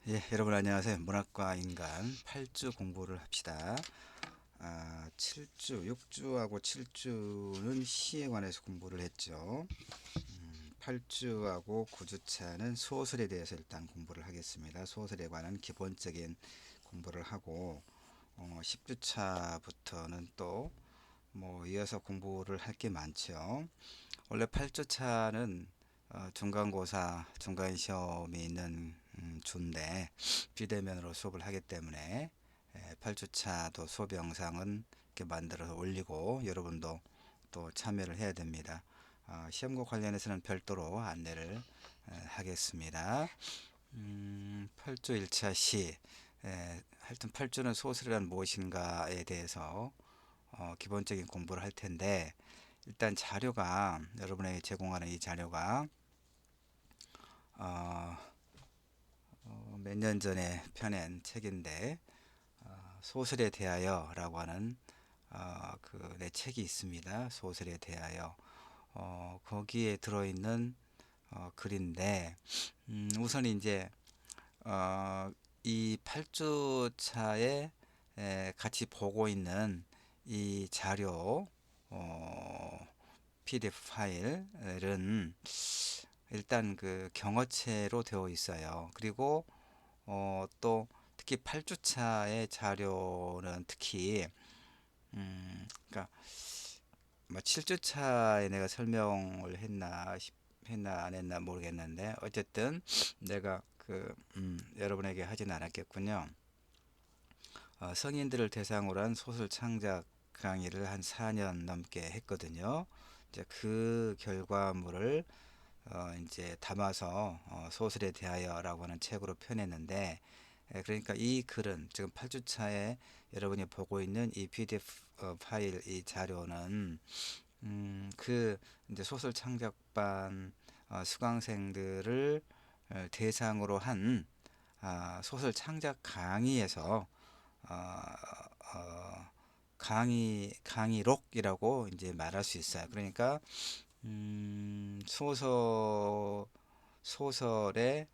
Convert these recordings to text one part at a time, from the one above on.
예, 여러분 안녕하세요. 문학과 인간 8주 공부를 합시다. 7주, 6주하고 7주는 시에 관해서 공부를 했죠. 8주하고 9주차는 소설에 대해서 일단 공부를 하겠습니다. 소설에 관한 기본적인 공부를 하고 10주차부터는 또 이어서 공부를 할 게 많죠. 원래 8주차는 중간고사, 중간시험이 있는 주인데 비대면으로 수업을 하기 때문에 8주차도 수업 영상은 이렇게 만들어서 올리고 여러분도 또 참여를 해야 됩니다. 시험과 관련해서는 별도로 안내를 하겠습니다. 8주 1차 시, 하여튼 8주는 소설이란 무엇인가에 대해서 기본적인 공부를 할 텐데, 일단 자료가, 여러분에게 제공하는 이 자료가 어, 몇 년 전에 펴낸 책인데, 소설에 대하여라고 하는 그 내 책이 있습니다. 소설에 대하여. 거기에 들어있는 글인데, 우선 이제 이 8주 차에 같이 보고 있는 이 자료, PDF 파일은 일단 그 경어체로 되어 있어요. 그리고 또 특히 8주차의 자료는 특히 그러니까 뭐 7주차에 내가 설명을 했나 안 했나 모르겠는데 어쨌든 내가 여러분에게 하진 않았겠군요. 성인들을 대상으로 한 소설 창작 강의를 한 4년 넘게 했거든요. 이제 그 결과물을 이제 담아서 소설에 대하여라고 하는 책으로 펴냈는데, 그러니까 이 글은 지금 8주차에 여러분이 보고 있는 이 PDF 파일 이 자료는 그 이제 소설 창작반 수강생들을 대상으로 한 소설 창작 강의에서 어, 어, 강의록이라고 이제 말할 수 있어요. 그러니까 소설에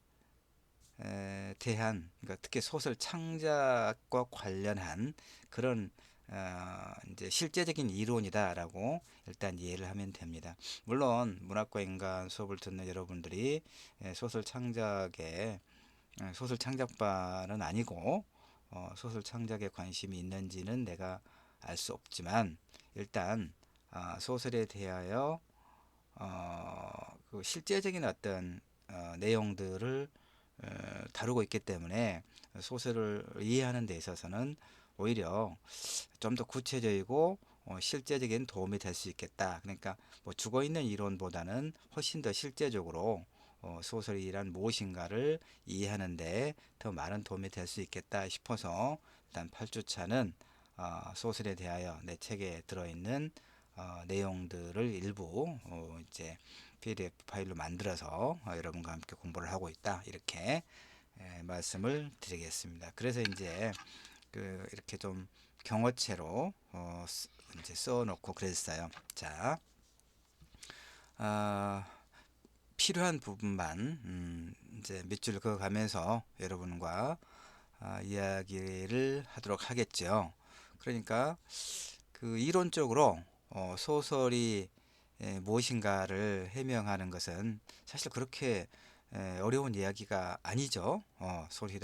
대한, 그러니까 특히 소설 창작과 관련한 그런 이제 실제적인 이론이다라고 일단 이해를 하면 됩니다. 물론 문학과 인간 수업을 듣는 여러분들이 소설 창작반은 아니고 소설 창작에 관심이 있는지는 내가 알 수 없지만 일단 소설에 대하여 그 실제적인 어떤 내용들을 다루고 있기 때문에 소설을 이해하는 데 있어서는 오히려 좀 더 구체적이고 실제적인 도움이 될 수 있겠다. 그러니까 뭐 죽어 있는 이론보다는 훨씬 더 실제적으로 소설이란 무엇인가를 이해하는데 더 많은 도움이 될 수 있겠다 싶어서 일단 8주차는 소설에 대하여 내 책에 들어있는 내용들을 일부 이제 PDF 파일로 만들어서 여러분과 함께 공부를 하고 있다 이렇게 말씀을 드리겠습니다. 그래서 이제 이렇게 좀 경어체로 이제 써놓고 그랬어요. 자, 아, 필요한 부분만 이제 몇 줄 그어가면서 여러분과 이야기를 하도록 하겠죠. 그러니까 그 이론적으로 소설이 무엇인가를 해명하는 것은 사실 그렇게 어려운 이야기가 아니죠.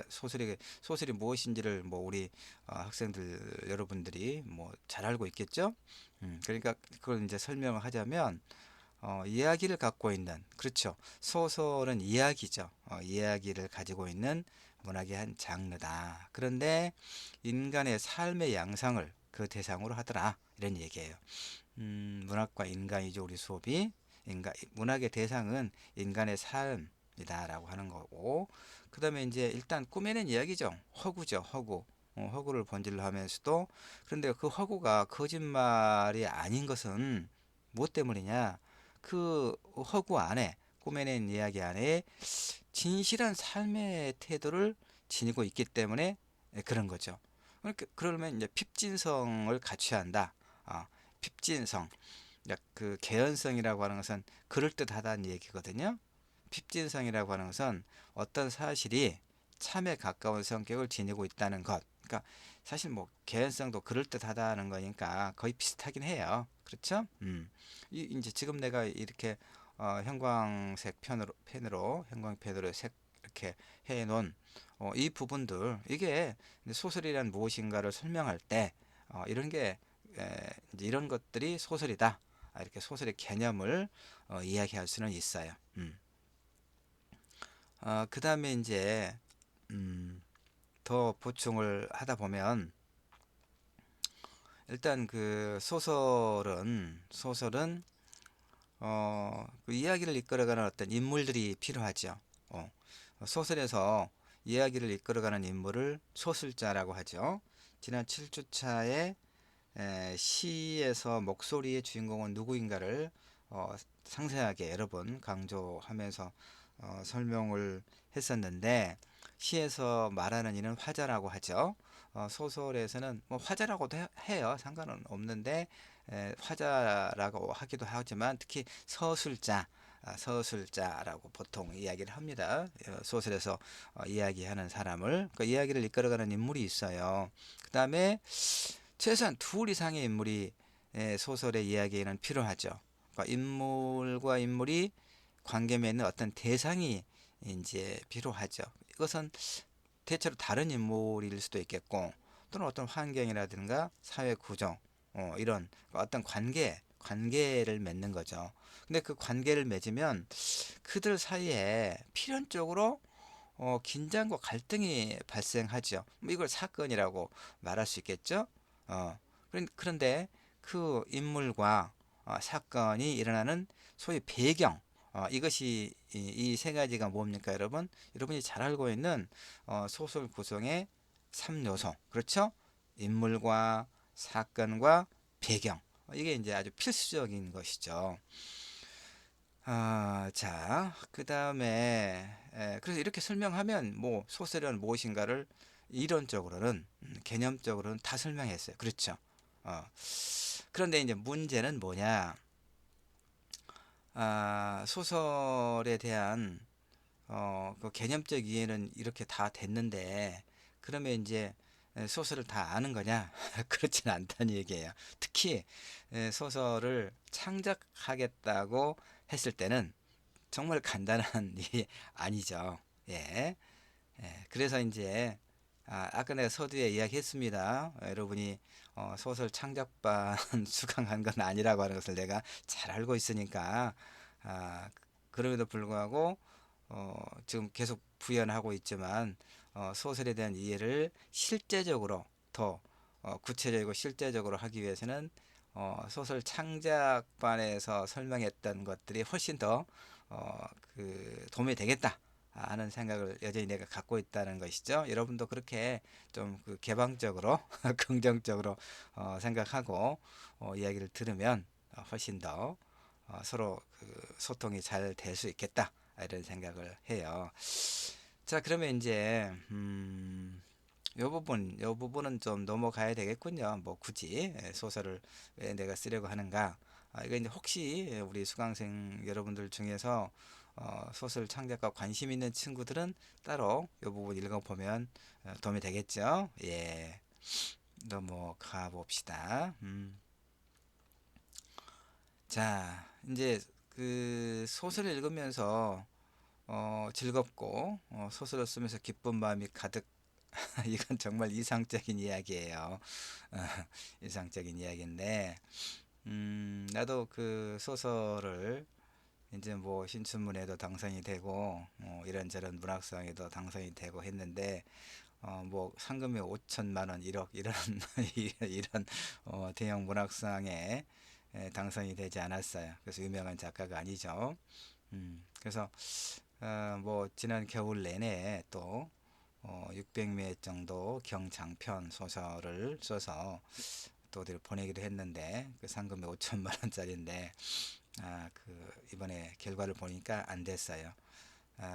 소설이 무엇인지를 뭐 우리 학생들 여러분들이 뭐 잘 알고 있겠죠. 그러니까 그걸 이제 설명을 하자면 이야기를 갖고 있는, 그렇죠. 소설은 이야기죠. 이야기를 가지고 있는 문학의 한 장르다. 그런데 인간의 삶의 양상을 그 대상으로 하더라. 이런 얘기예요. 문학과 인간이죠. 우리 수업이. 문학의 대상은 인간의 삶이다라고 하는 거고, 그 다음에 이제 일단 꾸며낸 이야기죠. 허구죠. 허구. 허구를 본질로 하면서도, 그런데 그 허구가 거짓말이 아닌 것은 무엇 때문이냐? 그 허구 안에, 꾸며낸 이야기 안에 진실한 삶의 태도를 지니고 있기 때문에 그런 거죠. 그러면 이제 핍진성을 갖춰야 한다. 핍진성. 그 개연성이라고 하는 것은 그럴듯하다는 얘기거든요. 핍진성이라고 하는 것은 어떤 사실이 참에 가까운 성격을 지니고 있다는 것. 그러니까 사실 뭐 개연성도 그럴듯하다는 거니까 거의 비슷하긴 해요. 그렇죠? 이제 지금 내가 이렇게 형광색 펜으로 형광펜으로 색 이렇게 해 놓은 이 부분들, 이게 소설이란 무엇인가를 설명할 때 이런 게 이제 이런 것들이 소설이다. 이렇게 소설의 개념을 이야기할 수는 있어요. 그 다음에 이제 음, 더 보충을 하다 보면 일단 그 소설은 그 이야기를 이끌어가는 어떤 인물들이 필요하죠. 어, 소설에서 이야기를 이끌어가는 인물을 소설자라고 하죠. 지난 7주차에 시에서 목소리의 주인공은 누구인가를 상세하게 여러 번 강조하면서 설명을 했었는데, 시에서 말하는 이는 화자라고 하죠. 소설에서는 뭐 화자라고도 해요. 상관은 없는데 화자라고 하기도 하지만 특히 서술자라고 보통 이야기를 합니다. 소설에서 이야기하는 사람을, 그 이야기를 이끌어가는 인물이 있어요. 그 다음에 최소한 둘 이상의 인물이 소설의 이야기에는 필요하죠. 그러니까 인물과 인물이 관계 맺는 어떤 대상이 이제 필요하죠. 이것은 대체로 다른 인물일 수도 있겠고, 또는 어떤 환경이라든가 사회 구조, 이런 어떤 관계를 맺는 거죠. 근데 그 관계를 맺으면 그들 사이에 필연적으로 긴장과 갈등이 발생하죠. 뭐 이걸 사건이라고 말할 수 있겠죠. 그런데 그 인물과 사건이 일어나는 소위 배경, 이것이 이 세 가지가 뭡니까, 여러분? 여러분이 잘 알고 있는 소설 구성의 3요소, 그렇죠? 인물과 사건과 배경. 이게 이제 아주 필수적인 것이죠. 자, 그 다음에, 그래서 이렇게 설명하면 뭐 소설은 무엇인가를 이론적으로는, 개념적으로는 다 설명했어요. 그렇죠. 어, 그런데 이제 문제는 뭐냐? 소설에 대한 그 개념적 이해는 이렇게 다 됐는데, 그러면 이제 소설을 다 아는 거냐? 그렇지는 않다는 얘기예요. 특히 소설을 창작하겠다고 했을 때는 정말 간단한 일이 아니죠. 예. 그래서 이제 아까 내가 서두에 이야기했습니다. 여러분이 소설 창작반 수강한 건 아니라고 하는 것을 내가 잘 알고 있으니까, 그럼에도 불구하고 지금 계속 부연하고 있지만 소설에 대한 이해를 실제적으로 더 구체적이고 실제적으로 하기 위해서는 소설 창작반에서 설명했던 것들이 훨씬 더 어, 그 도움이 되겠다 하는 생각을 여전히 내가 갖고 있다는 것이죠. 여러분도 그렇게 좀 그 개방적으로 긍정적으로 생각하고 이야기를 들으면 훨씬 더 서로 그 소통이 잘 될 수 있겠다 이런 생각을 해요. 자, 그러면 이제 요 부분은 좀 넘어가야 되겠군요. 뭐 굳이 소설을 왜 내가 쓰려고 하는가? 이거 이제 혹시 우리 수강생 여러분들 중에서 소설 창작과 관심 있는 친구들은 따로 요 부분 읽어보면 도움이 되겠죠. 예, 넘어가 봅시다. 자, 이제 그 소설을 읽으면서 즐겁고 소설을 쓰면서 기쁜 마음이 가득 이건 정말 이상적인 이야기예요. 어, 이상적인 이야기인데, 나도 그 소설을 이제 뭐 신춘문예도 당선이 되고, 이런저런 문학상에도 당선이 되고 했는데, 뭐 상금이 5천만 원, 1억 이런 이런 대형 문학상에 당선이 되지 않았어요. 그래서 유명한 작가가 아니죠. 그래서 뭐 지난 겨울 내내 또 600매 정도 경장편 소설을 써서 또 어디를 보내기도 했는데 그 상금이 5천만 원짜리인데 그 이번에 결과를 보니까 안 됐어요.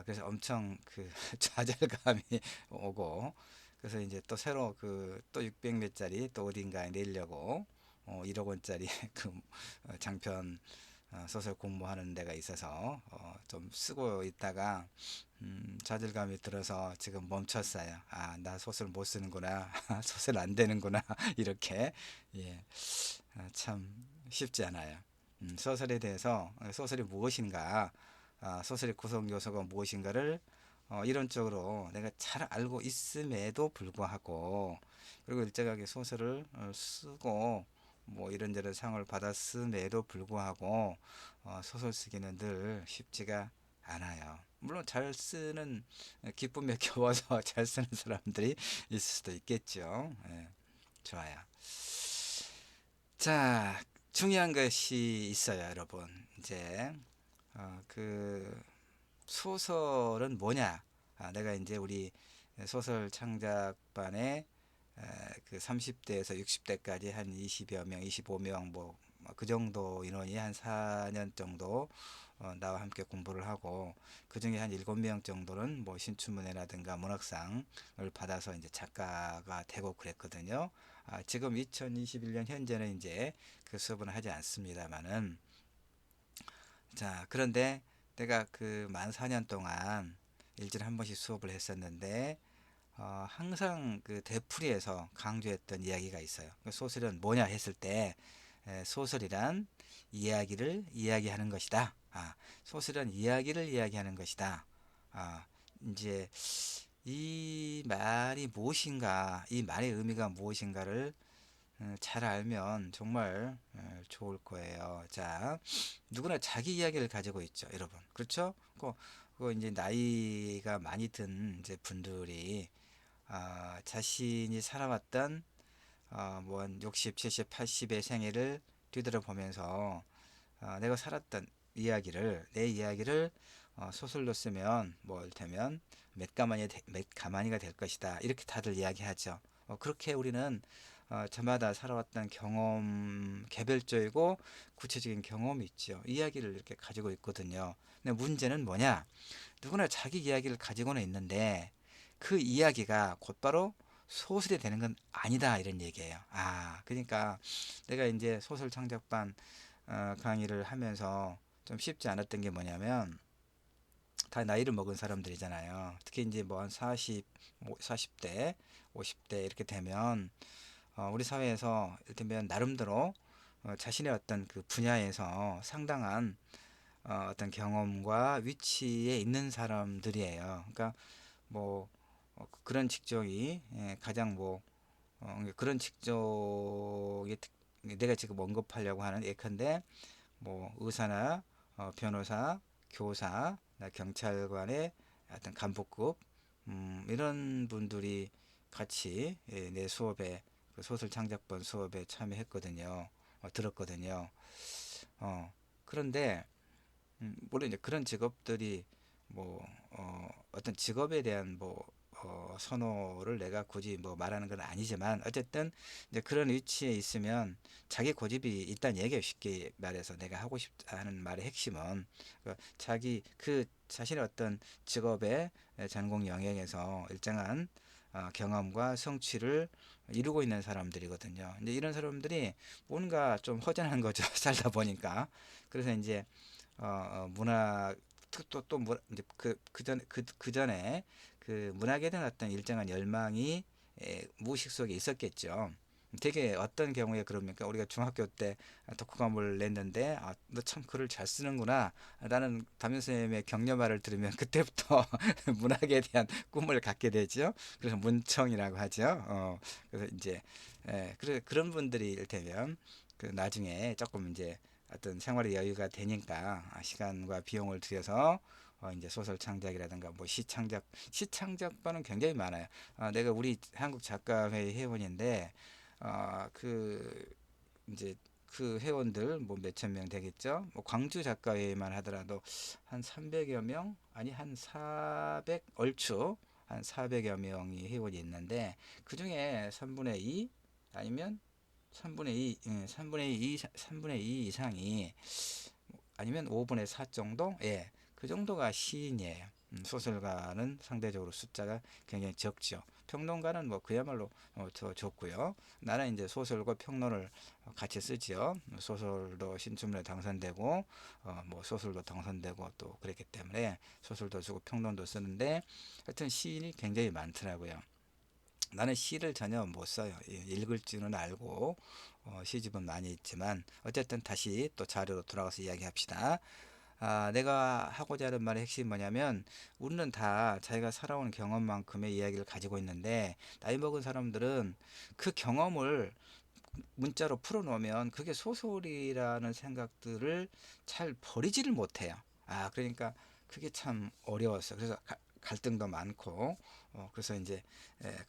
그래서 엄청 그 좌절감이 오고, 그래서 이제 또 새로 그 또 600매짜리 또 어딘가에 내려고 1억 원짜리 그 장편 소설 공부하는 데가 있어서 좀 쓰고 있다가 좌절감이 들어서 지금 멈췄어요. 아, 나 소설 못 쓰는구나. 소설 안 되는구나. 이렇게. 예. 참 쉽지 않아요. 소설에 대해서 소설이 무엇인가, 소설의 구성 요소가 무엇인가를 이론적으로 내가 잘 알고 있음에도 불구하고, 그리고 일정하게 소설을 쓰고 뭐 이런저런 상을 받았음에도 불구하고 소설 쓰기는 늘 쉽지가 않아요. 물론 잘 쓰는 기쁨에 겨워서 잘 쓰는 사람들이 있을 수도 있겠죠. 예, 좋아요. 자, 중요한 것이 있어요, 여러분. 이제 그 소설은 뭐냐? 내가 이제 우리 소설 창작반에 그 30대에서 60대까지 한 20여 명, 25명 뭐 그 정도 인원이 한 4년 정도 나와 함께 공부를 하고, 그 중에 한 7명 정도는 뭐 신춘문예라든가 문학상을 받아서 이제 작가가 되고 그랬거든요. 지금 2021년 현재는 이제 그 수업은 하지 않습니다만은, 자, 그런데 내가 그 만 4년 동안 일주일에 한 번씩 수업을 했었는데, 항상 그 되풀이해서 강조했던 이야기가 있어요. 그 소설은 뭐냐 했을 때, 소설이란 이야기를 이야기하는 것이다. 소설은 이야기를 이야기하는 것이다. 아, 이제 이 말이 무엇인가, 이 말의 의미가 무엇인가를 잘 알면 정말 좋을 거예요. 자, 누구나 자기 이야기를 가지고 있죠, 여러분. 그렇죠? 그 이제 나이가 많이 든 이제 분들이 자신이 살아왔던 뭐한 60, 70, 80의 생애를 뒤돌아보면서 내가 살았던 이야기를, 내 이야기를 소설로 쓰면 뭐 이를테면 몇 가마니가 될 것이다. 이렇게 다들 이야기하죠. 그렇게 우리는 저마다 살아왔던 경험, 개별적이고 구체적인 경험이 있죠. 이야기를 이렇게 가지고 있거든요. 근데 문제는 뭐냐? 누구나 자기 이야기를 가지고는 있는데 그 이야기가 곧바로 소설이 되는 건 아니다, 이런 얘기예요. 그러니까 내가 이제 소설 창작반 강의를 하면서 좀 쉽지 않았던 게 뭐냐면, 다 나이를 먹은 사람들이잖아요. 특히 이제 뭐 한 40대, 50대 이렇게 되면 우리 사회에서 이를테면 나름대로 자신의 어떤 그 분야에서 상당한 어떤 경험과 위치에 있는 사람들이에요. 그러니까 뭐 그런 직종이 가장 뭐 그런 직종이 내가 지금 언급하려고 하는 예컨대 뭐 의사나 변호사, 교사, 경찰관의 어떤 간부급 이런 분들이 같이 내 수업에, 그 소설 창작본 수업에 참여했거든요. 들었거든요. 그런데 물론 이제 그런 직업들이 뭐 어떤 직업에 대한 뭐 선호를 내가 굳이 뭐 말하는 건 아니지만, 어쨌든 이제 그런 위치에 있으면 자기 고집이 있다는 얘기예요. 쉽게 말해서 내가 하고 싶다 하는 말의 핵심은 자기 그 자신의 어떤 직업의 전공 영역에서 일정한 경험과 성취를 이루고 있는 사람들이거든요. 근데 이런 사람들이 뭔가 좀 허전한 거죠. 살다 보니까. 그래서 이제 문학 또 이제 그 전에 그 문학에 대한 어떤 일정한 열망이 무의식 속에 있었겠죠. 되게 어떤 경우에 그럽니까? 우리가 중학교 때 독후 과목을 냈는데, 너 참 글을 잘 쓰는구나 라는 담임 선생님의 격려말을 들으면 그때부터 문학에 대한 꿈을 갖게 되죠. 그래서 문청이라고 하죠. 그래서 이제 그래 그런 분들이 이를테면 그 나중에 조금 이제 어떤 생활의 여유가 되니까 시간과 비용을 들여서 이제 소설 창작이라든가 뭐 시창작반은 굉장히 많아요. 내가 우리 한국 작가회 회원인데 그 이제 그 회원들 뭐 몇천 명 되겠죠. 뭐 광주 작가회만 하더라도 한 300여 명, 아니 한 400, 얼추 한 400여 명이 회원이 있는데, 그 중에 3분의 2 아니면 3분의 2, 3분의 2 이상이, 아니면 5분의 4 정도? 예, 그 정도가 시인이에요. 소설가는 상대적으로 숫자가 굉장히 적죠. 평론가는 뭐 그야말로 더 적고요. 나는 이제 소설과 평론을 같이 쓰지요. 소설도 신춘문예 당선되고 뭐 소설도 당선되고 또 그랬기 때문에 소설도 쓰고 평론도 쓰는데 하여튼 시인이 굉장히 많더라고요. 나는 시를 전혀 못 써요. 읽을 줄은 알고 시집은 많이 있지만 어쨌든 다시 또 자료로 돌아가서 이야기합시다. 내가 하고자 하는 말의 핵심이 뭐냐면 우리는 다 자기가 살아온 경험만큼의 이야기를 가지고 있는데 나이 먹은 사람들은 그 경험을 문자로 풀어놓으면 그게 소설이라는 생각들을 잘 버리지를 못해요. 그러니까 그게 참 어려웠어. 그래서 갈등도 많고, 그래서 이제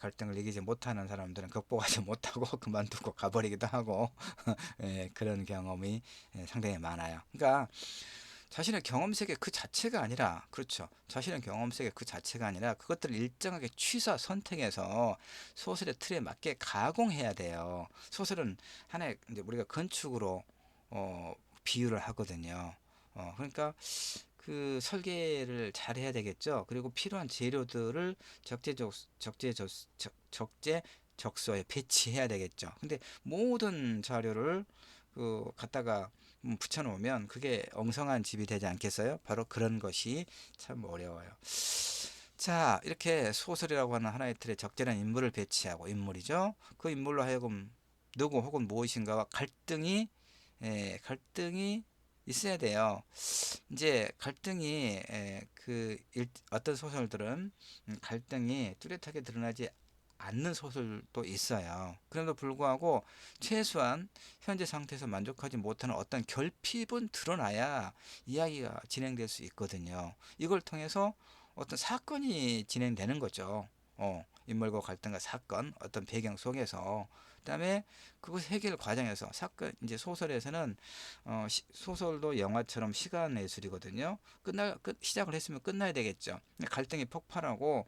갈등을 이기지 못하는 사람들은 극복하지 못하고 그만두고 가버리기도 하고, 그런 경험이 상당히 많아요. 그러니까 자신의 경험 세계 그 자체가 아니라, 그렇죠. 자신의 경험 세계 그 자체가 아니라 그것들을 일정하게 취사 선택해서 소설의 틀에 맞게 가공해야 돼요. 소설은 하나의 이제 우리가 건축으로 비유를 하거든요. 그러니까 그 설계를 잘 해야 되겠죠. 그리고 필요한 재료들을 적재적소에 배치해야 되겠죠. 근데 모든 자료를 갖다가 붙여놓으면 그게 엉성한 집이 되지 않겠어요? 바로 그런 것이 참 어려워요. 자, 이렇게 소설이라고 하는 하나의 틀에 적절한 인물을 배치하고 인물이죠. 그 인물로 하여금 누구 혹은 무엇인가와 갈등이 있어야 돼요. 이제 갈등이 어떤 소설들은 갈등이 뚜렷하게 드러나지 않는 소설도 있어요. 그럼에도 불구하고 최소한 현재 상태에서 만족하지 못하는 어떤 결핍은 드러나야 이야기가 진행될 수 있거든요. 이걸 통해서 어떤 사건이 진행되는 거죠. 인물과 갈등과 사건, 어떤 배경 속에서. 그다음에 그것 해결 과정에서 사건 이제 소설에서는 소설도 영화처럼 시간 예술이거든요. 시작을 했으면 끝나야 되겠죠. 갈등이 폭발하고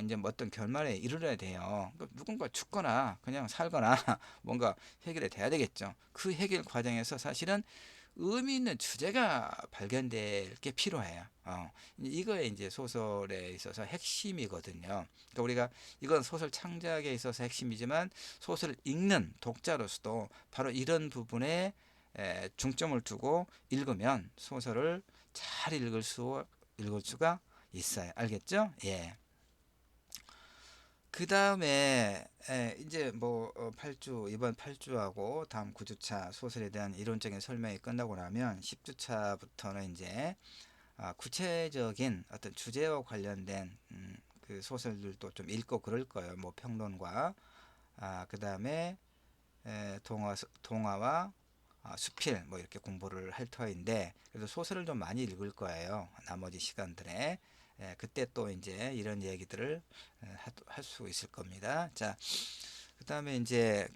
이제 뭐 어떤 결말에 이르러야 돼요. 그러니까 누군가 죽거나 그냥 살거나 뭔가 해결이 돼야 되겠죠. 그 해결 과정에서 사실은 의미 있는 주제가 발견될 게 필요해요. 이거에 이제 소설에 있어서 핵심이거든요. 그러니까 우리가 이건 소설 창작에 있어서 핵심이지만 소설을 읽는 독자로서도 바로 이런 부분에 중점을 두고 읽으면 소설을 잘 읽을 수가 있어요. 알겠죠? 예. 그 다음에 이제 뭐 8주 이번 8주하고 다음 9주차 소설에 대한 이론적인 설명이 끝나고 나면 10주차부터는 이제 구체적인 어떤 주제와 관련된 그 소설들도 좀 읽고 그럴 거예요. 뭐 평론과 그 다음에 동화와 수필 뭐 이렇게 공부를 할 터인데 그래서 소설을 좀 많이 읽을 거예요. 나머지 시간들에 그때 또 이제 이런 얘기들을 할 수 있을 겁니다. 자, 그 다음에 이제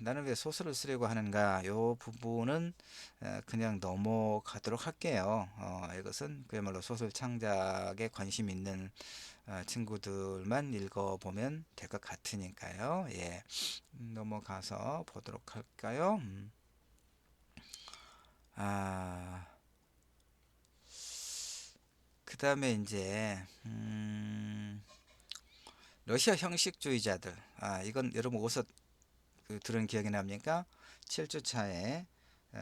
나는 왜 소설을 쓰려고 하는가 요 부분은 그냥 넘어가도록 할게요. 이것은 그야말로 소설 창작에 관심 있는 친구들만 읽어보면 될 것 같으니까요. 예, 넘어가서 보도록 할까요? 아, 그 다음에 이제 러시아 형식주의자들. 이건 여러분 어디서 들은 기억이 납니까? 7주차에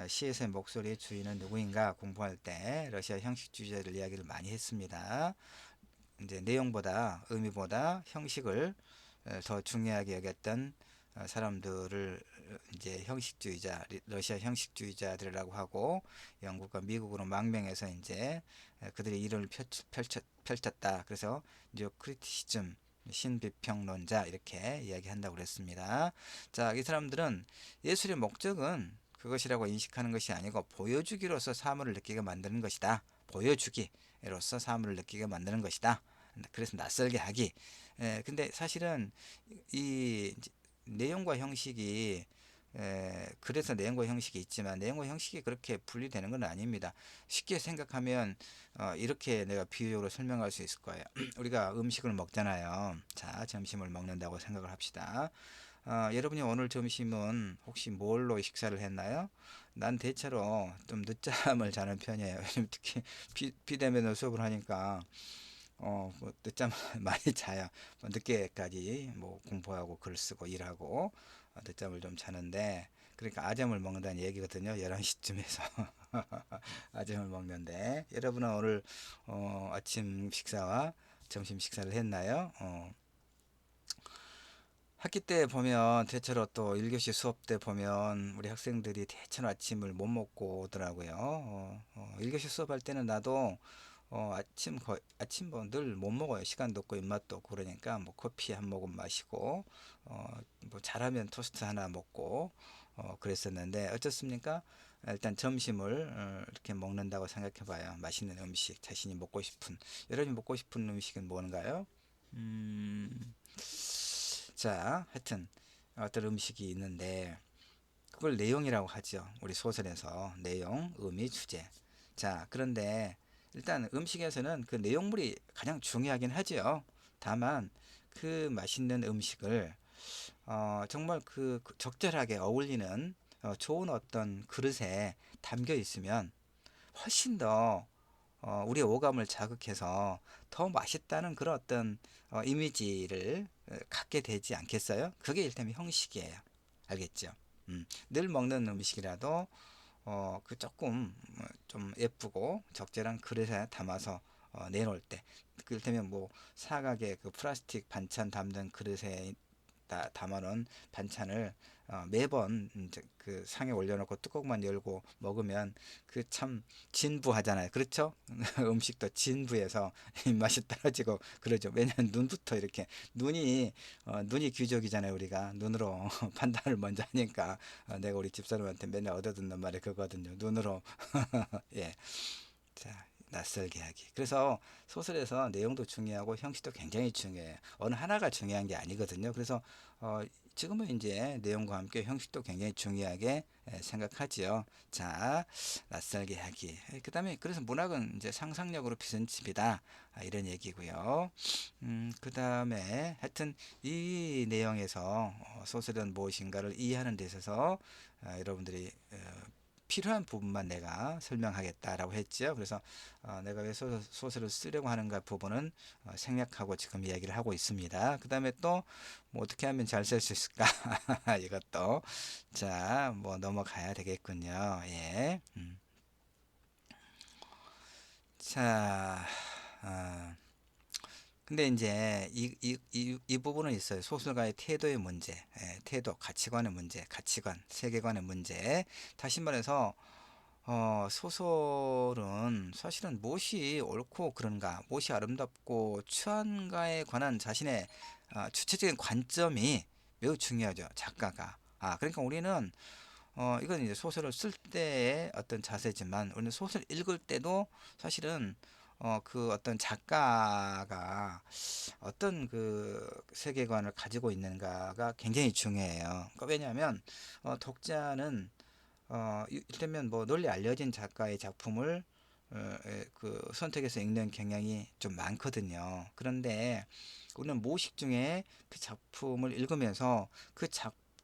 시에서의 목소리의 주인은 누구인가 공부할 때 러시아 형식주의자들 이야기를 많이 했습니다. 이제 내용보다 의미보다 형식을 더 중요하게 여겼던 사람들을 이제 러시아 형식주의자들이라고 하고 영국과 미국으로 망명해서 이제 그들의 이론을 펼쳤다. 그래서 뉴 크리티시즘 신비평론자 이렇게 이야기한다고 그랬습니다. 자, 이 사람들은 예술의 목적은 그것이라고 인식하는 것이 아니고 보여주기로서 사물을 느끼게 만드는 것이다. 보여주기로서 사물을 느끼게 만드는 것이다. 그래서 낯설게 하기. 근데 사실은 이 내용과 형식이 그래서 내용과 형식이 있지만 내용과 형식이 그렇게 분리되는 건 아닙니다. 쉽게 생각하면 이렇게 내가 비유적으로 설명할 수 있을 거예요. 우리가 음식을 먹잖아요. 자, 점심을 먹는다고 생각을 합시다. 여러분이 오늘 점심은 혹시 뭘로 식사를 했나요? 난 대체로 좀 늦잠을 자는 편이에요. 특히 비대면으로 수업을 하니까 뭐 늦잠 많이 자요. 뭐 늦게까지 뭐 공부하고 글 쓰고 일하고 늦잠을 좀 자는데, 그러니까 아점을 먹는다는 얘기거든요. 11시쯤에서 아점을 먹는데, 여러분은 오늘 아침 식사와 점심 식사를 했나요? 학기 때 보면 대체로 또 1교시 수업 때 보면 우리 학생들이 대체로 아침을 못 먹고 오더라고요. 1교시 수업할 때는 나도 아침 뭐 늘 못 먹어요. 시간도 없고 입맛도 없고 그러니까 뭐 커피 한 모금 마시고 뭐 잘하면 토스트 하나 먹고 그랬었는데, 어떻습니까? 일단 점심을 이렇게 먹는다고 생각해 봐요. 맛있는 음식, 자신이 먹고 싶은, 여러분이 먹고 싶은 음식은 뭔가요? 음, 자, 하여튼 어떤 음식이 있는데 그걸 내용이라고 하죠. 우리 소설에서 내용, 의미, 주제. 자, 그런데 일단 음식에서는 그 내용물이 가장 중요하긴 하죠. 다만 그 맛있는 음식을 정말 그 적절하게 어울리는 좋은 어떤 그릇에 담겨 있으면 훨씬 더 우리의 오감을 자극해서 더 맛있다는 그런 어떤 이미지를 갖게 되지 않겠어요? 그게 일테면 형식이에요. 알겠죠? 늘 먹는 음식이라도 그 조금 좀 예쁘고 적절한 그릇에 담아서 내놓을 때, 그렇다면 뭐 사각의 그 플라스틱 반찬 담는 그릇에 담아놓은 반찬을 매번 이제 그 상에 올려놓고 뚜껑만 열고 먹으면 그 참 진부하잖아요. 그렇죠? 음식도 진부해서 입맛이 떨어지고 그러죠. 왜냐하면 눈부터 이렇게 눈이 귀족이잖아요. 우리가 눈으로 판단을 먼저 하니까 내가 우리 집사람한테 맨날 얻어듣는 말이 그거거든요. 눈으로 예. 자, 낯설게 하기. 그래서 소설에서 내용도 중요하고 형식도 굉장히 중요해요. 어느 하나가 중요한 게 아니거든요. 그래서 어, 지금은 이제 내용과 함께 형식도 굉장히 중요하게 생각하지요. 자, 낯설게 하기. 그 다음에 그래서 문학은 이제 상상력으로 빚은 집이다. 이런 얘기고요. 그 다음에 하여튼 이 내용에서 소설은 무엇인가를 이해하는 데 있어서 여러분들이 필요한 부분만 내가 설명하겠다라고 했죠. 그래서 내가 왜 소설을 쓰려고 하는가 부분은 생략하고 지금 이야기를 하고 있습니다. 그 다음에 또 뭐 어떻게 하면 잘 쓸 수 있을까? 이것도 자, 뭐 넘어가야 되겠군요. 예. 자, 어, 근데 이제 이 부분은 있어요. 소설가의 태도의 문제, 태도, 가치관의 문제, 가치관, 세계관의 문제. 다시 말해서 소설은 사실은 무엇이 옳고 그른가, 무엇이 아름답고 추한가에 관한 자신의 주체적인 관점이 매우 중요하죠. 작가가. 그러니까 우리는 이건 이제 소설을 쓸 때의 어떤 자세지만, 우리는 소설 읽을 때도 사실은 그 어떤 작가가 어떤 그 세계관을 가지고 있는가가 굉장히 중요해요. 그러니까 왜냐하면 독자는 이를테면 뭐 널리 알려진 작가의 작품을 그 선택해서 읽는 경향이 좀 많거든요. 그런데 우리는 무의식 중에 그 작품을 읽으면서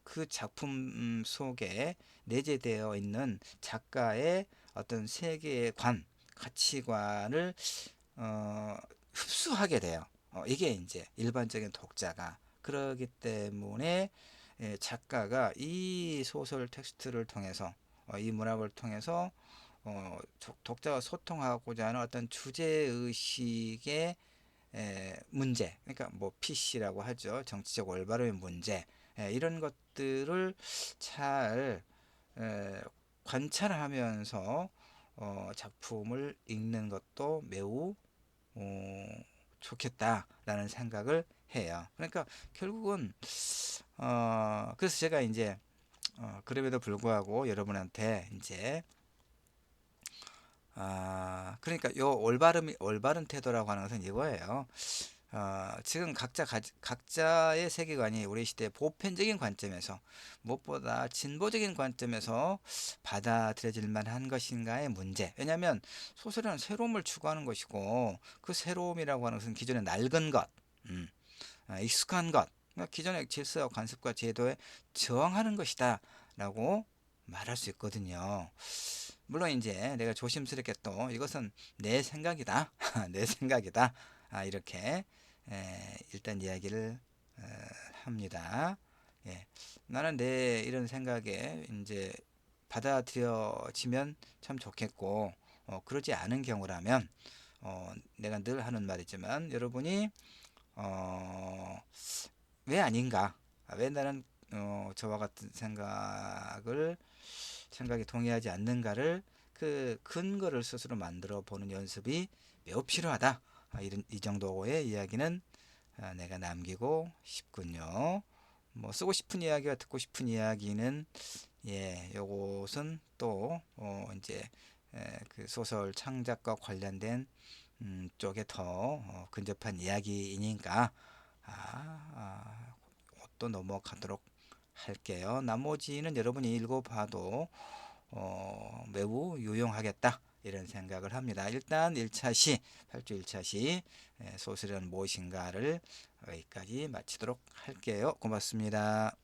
그 작품 속에 내재되어 있는 작가의 어떤 세계관, 가치관을 어, 흡수하게 돼요. 이게 이제 일반적인 독자가 그러기 때문에 작가가 이 소설 텍스트를 통해서 이 문학을 통해서 독자와 소통하고자 하는 어떤 주제 의식의 문제, 그러니까 뭐 PC라고 하죠. 정치적 올바름의 문제, 이런 것들을 잘 관찰하면서 작품을 읽는 것도 매우 어, 좋겠다라는 생각을 해요. 그러니까 결국은 그래서 제가 이제 그럼에도 불구하고 여러분한테 이제 그러니까 요 올바른 태도라고 하는 것은 이거예요. 지금 각자의 세계관이 우리 시대의 보편적인 관점에서, 무엇보다 진보적인 관점에서 받아들여질 만한 것인가의 문제. 왜냐하면 소설은 새로움을 추구하는 것이고, 그 새로움이라고 하는 것은 기존의 낡은 것, 음, 익숙한 것, 그러니까 기존의 질서와 관습과 제도에 저항하는 것이다 라고 말할 수 있거든요. 물론 이제 내가 조심스럽게 또 이것은 내 생각이다 내 생각이다 이렇게 일단 이야기를 합니다. 예. 나는 내 이런 생각에 이제 받아들여지면 참 좋겠고, 그러지 않은 경우라면, 내가 늘 하는 말이지만 여러분이 어, 왜 아닌가? 왜 나는 저와 같은 생각에 동의하지 않는가를 그 근거를 스스로 만들어 보는 연습이 매우 필요하다. 이 정도의 이야기는 내가 남기고 싶군요. 뭐 쓰고 싶은 이야기와 듣고 싶은 이야기는 요것은 또 이제 그 소설 창작과 관련된 쪽에 더 근접한 이야기이니까 또 넘어가도록 할게요. 나머지는 여러분이 읽어봐도 매우 유용하겠다 이런 생각을 합니다. 일단 1차 시, 8주 1차 시 소설은 무엇인가를 여기까지 마치도록 할게요. 고맙습니다.